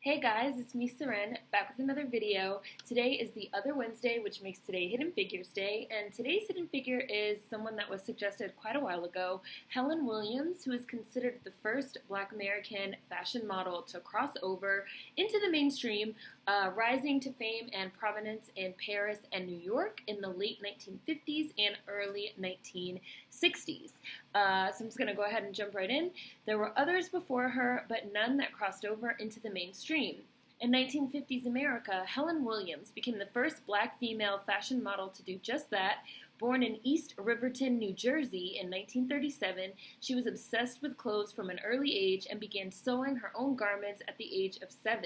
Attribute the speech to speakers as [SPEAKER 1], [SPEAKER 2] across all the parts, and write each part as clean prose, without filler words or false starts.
[SPEAKER 1] Hey guys, it's me, Seren, back with another video. Today is the other Wednesday, which makes today Hidden Figures Day, and today's hidden figure is someone that was suggested quite a while ago, Helen Williams, who is considered the first Black American fashion model to cross over into the mainstream, rising to fame and prominence in Paris and New York in the late 1950s and early 1960s. So I'm just going to go ahead and jump right in. There were others before her, but none that crossed over into the mainstream. In 1950s America, Helen Williams became the first Black female fashion model to do just that. Born in East Riverton, New Jersey in 1937, she was obsessed with clothes from an early age and began sewing her own garments at the age of 7.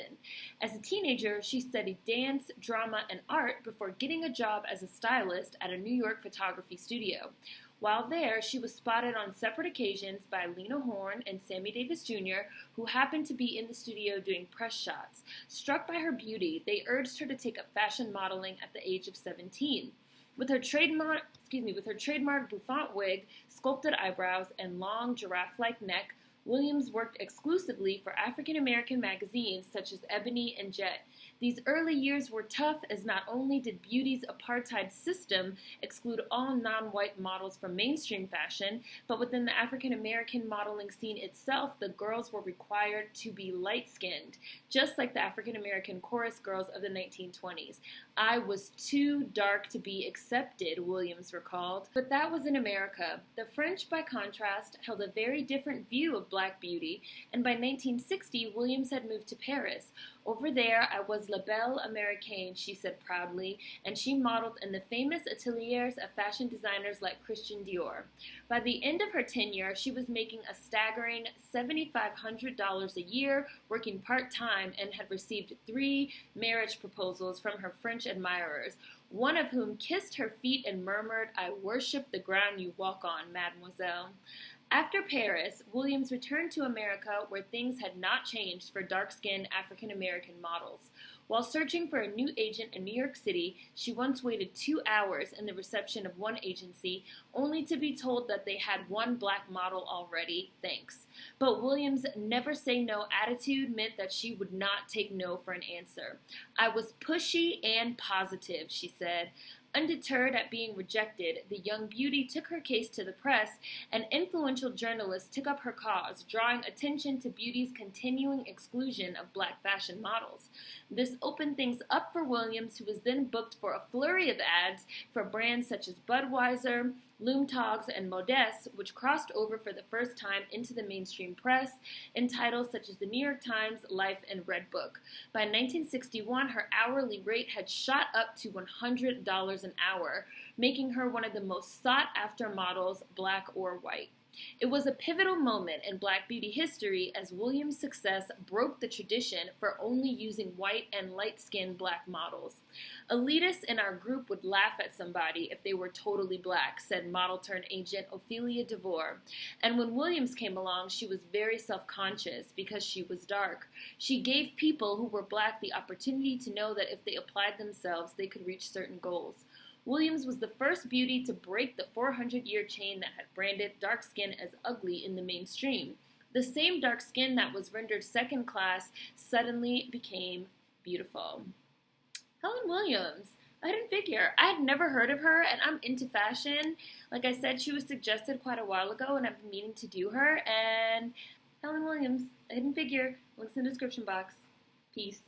[SPEAKER 1] As a teenager, she studied dance, drama, and art before getting a job as a stylist at a New York photography studio. While there, she was spotted on separate occasions by Lena, Horne, and Sammy Jr., who happened to be in the studio doing press shots. Struck by her beauty, they urged her to take up fashion modeling at the age of 17. With her trademark bouffant wig, sculpted eyebrows, and long giraffe-like neck, Williams worked exclusively for African-American magazines such as Ebony and Jet. These early years were tough, as not only did beauty's apartheid system exclude all non-white models from mainstream fashion, but within the African-American modeling scene itself, the girls were required to be light-skinned, just like the African-American chorus girls of the 1920s. "I was too dark to be accepted," Williams recalled. But that was in America. The French, by contrast, held a very different view of Black beauty, and by 1960, Williams had moved to Paris. "Over there, I was la belle américaine," she said proudly, and she modeled in the famous ateliers of fashion designers like Christian Dior. By the end of her tenure, she was making a staggering $7,500 a year, working part-time, and had received 3 marriage proposals from her French admirers, one of whom kissed her feet and murmured, "I worship the ground you walk on, mademoiselle." After Paris, Williams returned to America, where things had not changed for dark-skinned African-American models. While searching for a new agent in New York City, she once waited 2 hours in the reception of one agency, only to be told that they had one Black model already, thanks. But Williams' never-say-no attitude meant that she would not take no for an answer. "I was pushy and positive," she said. Undeterred at being rejected, the young beauty took her case to the press, and influential journalists took up her cause, drawing attention to beauty's continuing exclusion of Black fashion models. This opened things up for Williams, who was then booked for a flurry of ads for brands such as Budweiser, Lumtogs, and Modeste, which crossed over for the first time into the mainstream press in titles such as the New York Times, Life, and Red Book. By 1961, her hourly rate had shot up to $100 an hour, making her one of the most sought-after models, Black or white. It was a pivotal moment in Black beauty history, as Williams' success broke the tradition for only using white and light-skinned Black models. "Elitists in our group would laugh at somebody if they were totally Black," said model-turned-agent Ophelia DeVore. And when Williams came along, she was very self-conscious because she was dark. She gave people who were Black the opportunity to know that if they applied themselves, they could reach certain goals. Williams was the first beauty to break the 400-year chain that had branded dark skin as ugly in the mainstream. The same dark skin that was rendered second class suddenly became beautiful. Helen Williams. I didn't figure. I had never heard of her, and I'm into fashion. Like I said, she was suggested quite a while ago, and I've been meaning to do her. And Helen Williams, I didn't figure. Links in the description box. Peace.